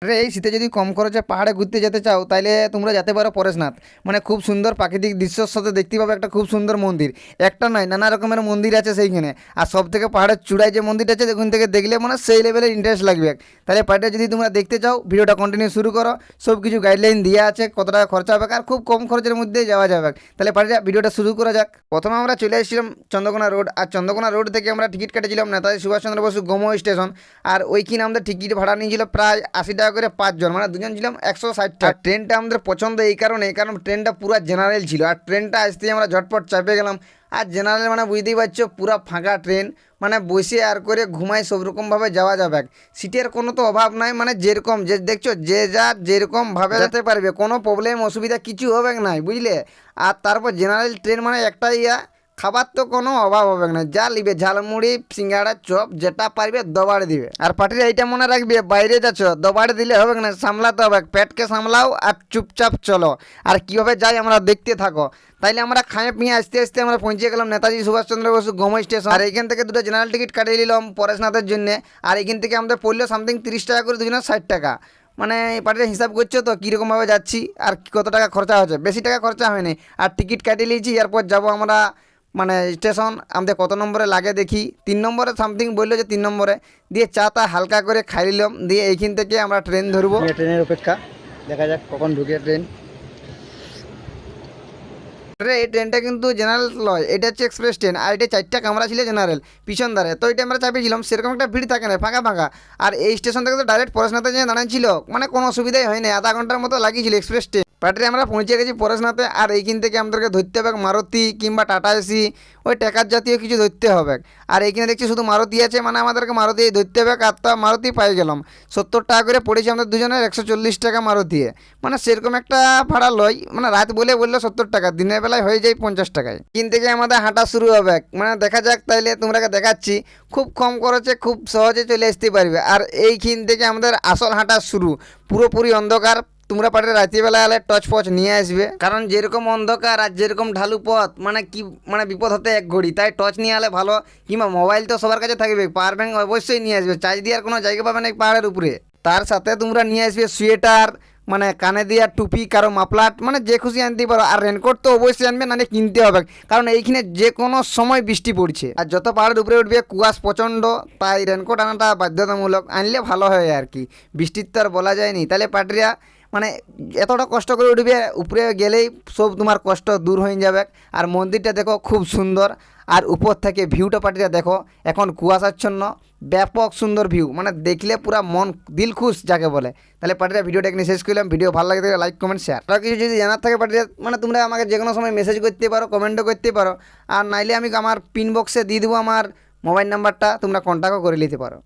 আরে এই শীতে যদি কম খরচে পাহাড়ে ঘুরতে যেতে চাও তাহলে তোমরা যেতে পারো পরেশনাথ। মানে খুব সুন্দর প্রাকৃতিক দৃশ্যর সাথে দেখতে পাবে একটা খুব সুন্দর মন্দির। একটা নয়, নানা রকমের মন্দির আছে সেইখানে। আর সব থেকে পাহাড়ের চূড়ায় যে মন্দিরটা আছে ওখান থেকে দেখলে মানে সেই লেভেলের ইন্টারেস্ট লাগবে। তাহলে পাহাড়টা যদি তোমরা দেখতে চাও ভিডিওটা কন্টিনিউ শুরু করো। সব কিছু গাইডলাইন দেওয়া আছে, কত টাকা খরচা হবে আর খুব কম খরচের মধ্যেই যাওয়া যাবে। তাহলে পাহাড়টা ভিডিওটা শুরু করা যাক। প্রথমে আমরা চলে এসেছিলাম চন্দ্রকোনা রোড, আর চন্দ্রকোনা রোড থেকে আমরা টিকিট কেটেছিলাম নেতাজি সুভাষচন্দ্র বসু গোমো স্টেশন। আর ওইখানে আমাদের টিকিট ভাড়া নিয়েছিল প্রায় 80 টাকা করে 5 জন, মানে দুজন ছিলাম 160 টাকা। ট্রেনটা আমাদের পছন্দ কারণ ট্রেনটা পুরো জেনারেল ছিল, আর ট্রেনটা আসতেই আমরা ঝটপট চাপে গেলাম। আর জেনারেল মানে বুঝতেই পারছো পুরো ফাঁকা ট্রেন, মানে বসে আর করে ঘুমাই সব রকমভাবে যাওয়া যাবে। সিটের কোনো তো অভাব নাই, মানে যেরকম যে দেখছো যে যা যেরকমভাবে যেতে পারবে, কোনো প্রবলেম অসুবিধা কিছু হবে না, বুঝলে। আর তারপর জেনারেল ট্রেন মানে একটাই খাবার তো কোনো অভাব হবে না, যা লিবে ঝালমুড়ি সিঙ্গাড়া চপ যেটা পারবে দবাড়ে দিবে। আর পার্টির এইটা মনে রাখবে, বাইরে যাচ্ছ দবাড়ে দিলে হবে না, সামলাতে হবে, পেটকে সামলাও আর চুপচাপ চলো। আর কীভাবে যাই আমরা দেখতে থাকো। তাইলে আমরা খাঁয়ে পিঁয়ে আস্তে আস্তে আমরা পৌঁছে গেলাম নেতাজি সুভাষচন্দ্র বসু গোমো স্টেশন। আর এইখান থেকে দুটো জেনারেল টিকিট কাটিয়ে নিলাম পরেশনাথের জন্য। আর এইখান থেকে আমাদের পড়লো সামথিং 30 টাকা করে, দুজনের 60 টাকা। মানে এই পার্টিটা হিসাব করছো তো কীরকমভাবে যাচ্ছি আর কত টাকা খরচা হচ্ছে। বেশি টাকা খরচা হয়নি, আর টিকিট কাটিয়ে নিয়েছি। এরপর যাবো আমরা মানে স্টেশন। আমাদের কত নম্বরে লাগে দেখি, 3 নম্বরে সামথিং বললো যে 3 নম্বরে। দিয়ে চা তা হালকা করে খাই নিলাম, দিয়ে এইখান থেকে আমরা ট্রেন ধরবো। ট্রেনের অপেক্ষা, দেখা যাক কখন ঢুকে ট্রেন। এই ট্রেনটা কিন্তু জেনারেল লয়, এটা হচ্ছে এক্সপ্রেস ট্রেন। আর এটা 4টা কামরা ছিল জেনারেল পিছন ধারে, তো এটা আমরা চাপিয়েছিলাম। সেরকম একটা ভিড় থাকে না, ফাঁকা ফাঁকা। আর এই স্টেশন থেকে তো ডাইরেক্ট পরেশনাথে যেয়ে দাঁড়াচ্ছিল, মানে কোনো অসুবিধাই হয়নি, আধা ঘন্টার মতো লাগিয়েছিল এক্সপ্রেস ট্রেন। পার্টি আমরা পৌঁছে গেছি পরেশনাথে। আর এইখান থেকে আমাদেরকে ধরতে হবে মারুতি কিংবা টাটা এসি, ওই ট্যাকার জাতীয় কিছু ধরতে হবে। আর এইখানে দেখছি শুধু মারুতি আছে, মানে আমাদেরকে মারুতি ধরতে হবে। আর তা মারুতি পাই গেলাম 70 টাকা করে পড়েছি আমাদের দুজনের, 140 টাকা মারুতি। মানে সেরকম একটা ভাড়া লয়, মানে রাত বলে বললো 70 টাকা, দিনের বেলায় হয়ে যায় 50 টাকায়। কিন থেকে আমাদের হাঁটা শুরু হবে, মানে দেখা যাক। তাইলে তোমরাকে দেখাচ্ছি খুব কম খরচে খুব সহজে চলে আসতে পারবে। আর এইখান থেকে আমাদের আসল হাঁটা শুরু, পুরোপুরি অন্ধকার। তোমরা পারে রাত্রিবেলা এলে টর্চ ফচ নিয়ে আসবে, কারণ যেরকম অন্ধকার আর যেরকম ঢালু পথ, মানে কি মানে বিপদ হতে এক ঘড়ি। তাই টর্চ নিয়ে এলে ভালো, কিংবা মোবাইল তো সবার কাছে থাকবে, পাওয়ার ব্যাঙ্ক অবশ্যই নিয়ে আসবে, চার্জ দেওয়ার কোনো জায়গা পাবে না পাহাড়ের উপরে। তার সাথে তোমরা নিয়ে আসবে সোয়েটার, মানে কানে দেওয়ার টুপি, কারো মাফলার, মানে যে খুশি আনতে পারো। আর রেনকোট তো অবশ্যই আনবে, নাহলে কিনতে হবে, কারণ এইখানে যে কোনো সময় বৃষ্টি পড়ছে। আর যত পাহাড়ের উপরে উঠবে কুয়াশ প্রচণ্ড, তাই রেনকোট আনাটা বাধ্যতামূলক, আনলে ভালো হয় আর কি। বৃষ্টির তো আর বলা যায়নি। তাহলে পাটরিয়া মানে এতটা কষ্ট করে উঠবে, উপরে গেলেই সব তোমার কষ্ট দূর হয়ে যাবে। আর মন্দিরটা দেখো খুব সুন্দর, আর উপর থেকে ভিউটা পাটিটা দেখো, এখন কুয়াশাচ্ছন্ন, ব্যাপক সুন্দর ভিউ, মানে দেখলে পুরা মন দিল খুশ যাকে বলে। তাহলে পাটিরা ভিডিওটা এখানে শেষ করলাম। ভিডিও ভালো লাগে থাকলে লাইক কমেন্ট শেয়ার। আর কিছু যদি জানার থাকে পাটিরা, মানে তোমরা আমাকে যে কোনো সময় মেসেজ করতে পারো, কমেন্টও করতে পারো। আর নাইলে আমি আমার পিন বক্সে দিয়ে দেবো আমার মোবাইল নাম্বারটা, তোমরা কন্ট্যাক্টও করে নিতে পারো।